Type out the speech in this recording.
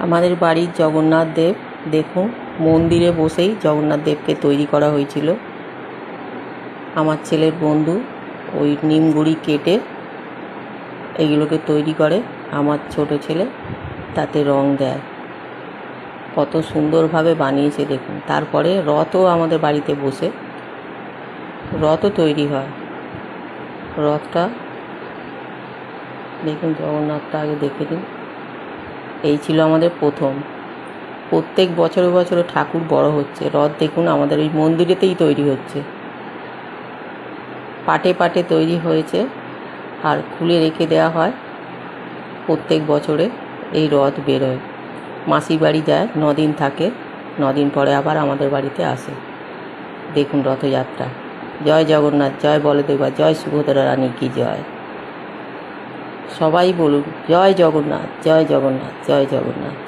আমাদের বাড়ির জগন্নাথ দেব দেখুন, মন্দিরে বসেই জগন্নাথ দেবকে তৈরি করা হয়েছিল। আমার ছেলের বন্ধু ওই নিমগুড়ি কেটে এগুলোকে তৈরি করে। আমার ছোট ছেলে তাতে রং দেয়, কত সুন্দরভাবে বানিয়েছে দেখুন। তারপরে রথও আমাদের বাড়িতে বসে রথও তৈরি হয়। রথটা দেখুন, জগন্নাথটা আগে দেখে নিন। এই ছিল আমাদের প্রথম। প্রত্যেক বছরে বছরে ঠাকুর বড় হচ্ছে। রথ দেখুন আমাদের ওই মন্দিরেতেই তৈরি হচ্ছে, পাটে পাটে তৈরি হয়েছে আর খুলে রেখে দেওয়া হয়। প্রত্যেক বছরে এই রথ বেরোয়, মাসির বাড়ি যায়, 9 দিন থাকে, 9 দিন পরে আবার আমাদের বাড়িতে আসে। দেখুন রথযাত্রা। জয় জগন্নাথ, জয় বলদেবা, জয় সুভদ্রা রানী কি জয়। সবাই বলুন জয় জগন্নাথ, জয় জগন্নাথ, জয় জগন্নাথ।